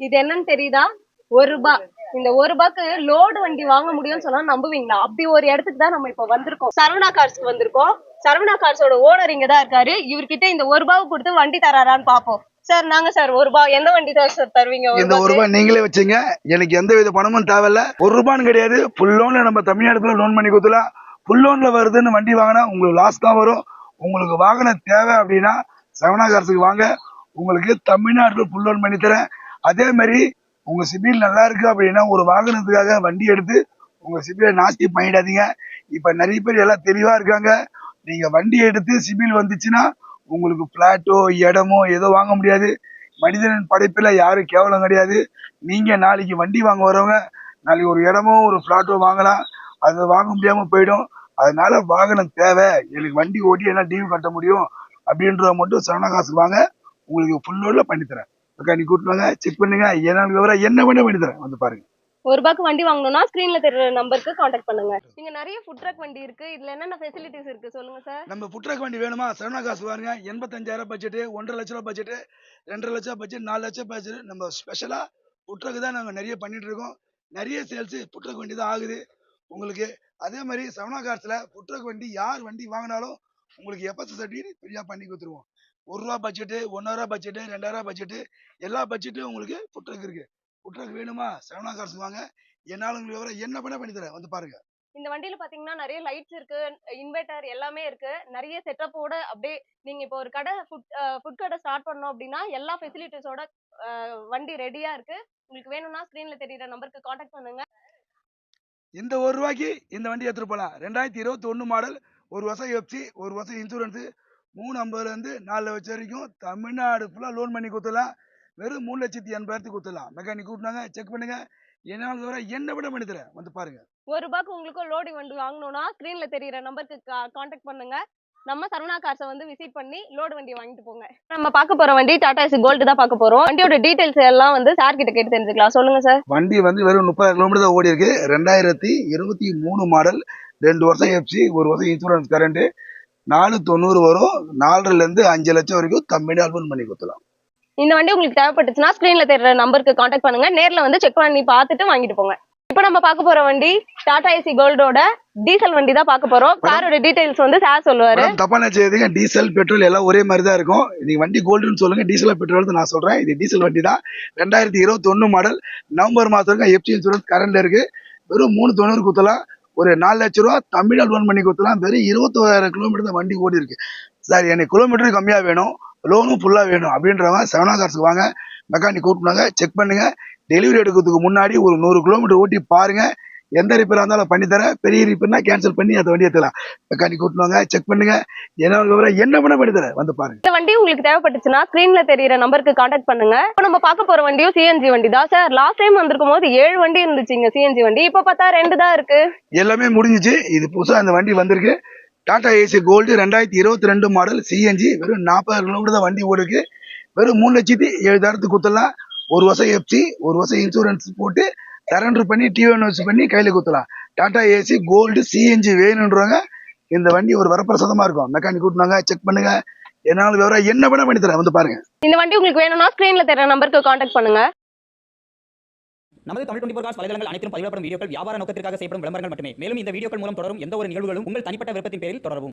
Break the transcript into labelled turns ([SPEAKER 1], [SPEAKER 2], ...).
[SPEAKER 1] இது என்னன்னு தெரியுதா? ₹1. இந்த ₹1க்கு லோடு வண்டி வாங்க முடியும்னு சொன்னா நம்புவீங்களா? அப்படி ஒரு இடத்துக்கு தான் நம்ம இப்ப வந்திருக்கோம். சரவணா கார்ஸ்க்கு வந்திருக்கோம். சரவணா கார்ஸோட ஓனர் இங்க தான் இருக்காரு. இவர்கிட்ட இந்த ₹1 கொடுத்து வண்டி தராரான்னு பாப்போம். சார் நாங்க சார் ₹1 எந்த வண்டி தான் சார் தருவீங்க?
[SPEAKER 2] இந்த ₹1 நீங்களே வச்சுங்க. எனக்கு எந்த வித பணமும் தேவையில்ல. ₹1 கிடையாது. ஃபுல் லோன்ல நம்ம தமிழ்நாடு லோன் பண்ணி கொடுத்துலாம். ஃபுல் லோன்ல வருதுன்னு வண்டி வாங்கினா உங்களுக்கு லாஸ் தான் வரும். உங்களுக்கு வாகனம் தேவை அப்படின்னா சரவணா கார்ஸுக்கு வாங்க. உங்களுக்கு தமிழ்நாட்டில் ஃபுல் லோன் பண்ணி தரேன். அதே மாதிரி உங்க சிபில் நல்லா இருக்கு அப்படின்னா ஒரு வாகனத்துக்காக வண்டி எடுத்து உங்க சிபிலை நாஸ்தி பண்ணிடாதீங்க. இப்ப நிறைய பேர் எல்லாம் தெளிவா இருக்காங்க. நீங்க வண்டி எடுத்து சிபில் வந்துச்சுன்னா உங்களுக்கு பிளாட்டோ இடமோ ஏதோ வாங்க முடியாது. மனிதனின் படைப்புல யாரும் கேவலம் கிடையாது. நீங்க நாளைக்கு வண்டி வாங்க வரவங்க நாளைக்கு ஒரு இடமோ ஒரு பிளாட்டோ வாங்கலாம். அதை வாங்க முடியாம போயிடும். அதனால வாகனம் தேவை, எனக்கு வண்டி ஓட்டி என்ன டியூ கட்ட முடியும் அப்படின்றத மட்டும் சரவணா காசு வாங்க. உங்களுக்கு ஃபுல் லோட்ல பண்ணி தரேன். அக்கா நீ கூட்டு வாங்க, செக் பண்ணுங்க, என்ன பண்ணி தரேன் வந்து பாருங்க.
[SPEAKER 1] ₹1 வண்டி வாங்கணும்னா ஸ்கிரீன்ல தெரியற நம்பருக்கு கான்டாக்ட் பண்ணுங்க. இங்க நிறைய ஃபுட் ட்ரக் வண்டி இருக்கு. இதுல என்னென்ன ஃபெசிலிட்டிஸ் இருக்கு சொல்லுங்க சார்.
[SPEAKER 2] நம்ம ஃபுட் ட்ரக் வண்டி வேணுமா? சரவணா காசு பாருங்க. 85,000 பட்ஜெட், 1,50,000 லட்சம் பட்ஜெட், 2,50,000 லட்சம் பட்ஜெட், 4 லட்சம் பட்ஜெட். நம்ம ஸ்பெஷலா ஃபுட் ட்ரக் தான் நாங்க நிறைய பண்ணிட்டு இருக்கோம். நிறைய சேல்ஸ் ஃபுட் ட்ரக் வண்டி தான் ஆகுது உங்களுக்கு. அதே மாதிரி சரவணா கார்ஸ்ல ஃபுட் ட்ரக் வண்டி யார் வண்டி வாங்கினாலும் உங்களுக்கு எஃப்எஸ் சர்டிஃபிகேட் ஃப்ரீயா பண்ணி கொடுத்துருவோம். ₹1 பட்ஜெட், ₹1,000 பட்ஜெட், ₹2,000 பட்ஜெட், எல்லா பட்ஜெட்டும் உங்களுக்கு ஃபுட் ட்ரக் இருக்கு. ஃபுட் ட்ரக் வேணுமா? சரவணா கார்ஸ் வாங்க. என்னால உங்களுக்கு என்ன பண்ணி தரேன் வந்து பாருங்க.
[SPEAKER 1] இந்த வண்டியில பாத்தீங்கன்னா நிறைய லைட்ஸ் இருக்கு, இன்வெர்டர் எல்லாமே இருக்கு. நிறைய செட்டப்போட அப்படியே நீங்க இப்போ ஒரு கடை ஃபுட் கடை ஸ்டார்ட் பண்ணோம் அப்படின்னா எல்லா ஃபெசிலிட்டிஸோட வண்டி ரெடியா இருக்கு. உங்களுக்கு வேணும்னா ஸ்கிரீன்ல தெரியுற நம்பருக்கு கான்டாக்ட் பண்ணுங்க.
[SPEAKER 2] இந்த ₹1 இந்த வண்டி எடுத்துட்டு போலாம். 2021 மாடல், 1 வருஷம் எஃப்சி, 1 வருஷம் இன்சூரன்ஸ், 350ல இருந்து 4 லட்சம் வரைக்கும் தமிழ்நாடு ஃபுல்லா லோன் பண்ணி கொடுத்துடலாம். வெறும் 3,80,000 கொடுத்துடலாம். மெக்கானிக் கூட்டினாங்க, செக் பண்ணுங்க. என்னால என்ன விட பண்ணி தரேன் வந்து பாருங்க.
[SPEAKER 1] ₹1 உங்களுக்கு லோடி வண்டி வாங்கணும்னா ஸ்கிரீன்ல தெரியுற நம்பருக்கு கான்டாக்ட் பண்ணுங்க. நம்ம சரவணா கார்ஸை வந்து விசிட் பண்ணி லோடு வண்டி வாங்கிட்டு போங்க. நம்ம பார்க்க போற வண்டி டாடா ஏசி கோல்டு தான் பார்க்க போறோம். வண்டியோட டீடைல்ஸ் எல்லாம் வந்து சார் கிட்ட கேட்டு தெரிஞ்சுக்கலாம். சொல்லுங்க சார்.
[SPEAKER 2] வண்டி வந்து வெறும் 30 கிலோமீட்டர் தான் ஓடி இருக்கு. 2023 மாடல், 2 வருஷம் எஃப்சி, 1 வருஷம் இன்சூரன்ஸ் கரண்ட், 490 வரும். 4,5 இருந்து 5 லட்சம் வரைக்கும் தமிழ்நாடு லோன் பண்ணி கொடுத்துலாம்.
[SPEAKER 1] இந்த வண்டி உங்களுக்கு தேவைப்பட்டுச்சுன்னா ஸ்கிரீன்ல தெரியுற நம்பருக்கு கான்டாக்ட் பண்ணுங்க. நேர்ல வந்து செக் பண்ணி பார்த்துட்டு வாங்கிட்டு போங்க. இப்போ நம்ம பார்க்க போற வண்டி டாடா ஏசி கோல்டோட டீசல் வண்டி தான் பார்க்க போறோம். காரோட டீடைல்ஸ் வந்து சார் சொல்லுவாரு.
[SPEAKER 2] தப்பா நினைச்சதுங்க, டீசல் பெட்ரோல் எல்லாம் ஒரே மாதிரி தான் இருக்கும். நீங்க வண்டி கோல்டுன்னு சொல்லுங்க, டீசல் பெட்ரோல் நான் சொல்றேன். இது டீசல் வண்டி தான். 2021 மாடல், நவம்பர் மாசம் வரைக்கும் எஃப்சி இன்சூரன்ஸ் கரண்ட் இருக்கு. வெறும் 390 குத்தலாம். ஒரு 4 லட்சம் ரூபா தமிழ்நாடு லோன் பண்ணி கொடுத்தலாம். வெறும் 21,000 கிலோமீட்டர் தான் வண்டி ஓடி இருக்கு. சார் எனக்கு கிலோமீட்டர் கம்மியா வேணும், லோனும் ஃபுல்லா வேணும் அப்படின்றவங்க சரவணா கார்ஸ்க்கு வாங்க. மெக்கானிக் கூப்பிடுவாங்க, செக் பண்ணுங்க. டெலிவரி எடுக்கிறதுக்கு முன்னாடி ஒரு 100 கிலோமீட்டர் ஓட்டி பாருங்க. எந்த ரிப்பேரா இருந்தாலும் பண்ணி தரேன். பெரிய ரிப்பேர்னா கேன்சல் பண்ணி அந்த வண்டி எடுத்துலாம். மெக்கானிக் கூப்பிடுவாங்க, செக் பண்ணுங்க. என்ன பண்ணி தரேன் வந்து பாருங்க.
[SPEAKER 1] இந்த வண்டி உங்களுக்கு தேவைப்பட்டுச்சுன்னா ஸ்கிரீன்ல தெரியுற நம்பருக்கு கான்டாக்ட் பண்ணுங்க. இப்போ நம்ம பார்க்க போற வண்டியும் சிஎன்ஜி வண்டி தான் சார். லாஸ்ட் டைம் வந்திருக்கும் போது 7 வண்டி இருந்துச்சுங்க சிஎன்ஜி வண்டி. இப்போ பார்த்தா 2 தான் இருக்கு.
[SPEAKER 2] எல்லாமே முடிஞ்சிச்சு. இது புதுசா அந்த வண்டி வந்திருக்கு. Tata Ace Gold 2022 model CNG. வெறும் 40 கிலோமீட்டர் தான் வண்டி ஓடுக்கு. வெறும் 3,07,000 குத்தலாம். 1 வருஷம் எஃப்சி, 1 வருஷம் இன்சூரன்ஸ் போட்டு சரண்டர் பண்ணி டிஎன்எஸ் பண்ணி கையில குத்தலாம். டாடா ஏசி கோல்டு சிஎன்ஜி வேணுன்றவங்க இந்த வண்டி ஒரு வரப்பிரசாதமா இருக்கும். மெக்கானிக் கூட்டினாங்க, செக் பண்ணுங்க. என்னால என்ன பண்ணி தரேன் வந்து பாருங்க.
[SPEAKER 1] இந்த வண்டி உங்களுக்கு வேணும்னா ஸ்கிரீன்ல தெரியுற நம்பருக்கு கான்டாக்ட் பண்ணுங்க.
[SPEAKER 3] நமது தமிழ் 24 காஸ் வலைதளங்கள் அனைத்தும் பதிவிடப்படும் வீடியோக்கள் வியாபார நோக்கத்திற்காக செய்யப்படும் விளம்பரங்கள் மட்டுமே. மேலும் இந்த வீடியோக்கள் மூலம் தொடரும் எந்த ஒரு நிகழ்வுகளும் உங்கள் தனிப்பட்ட விருப்பத்தின் பேரில் தொடரவும்.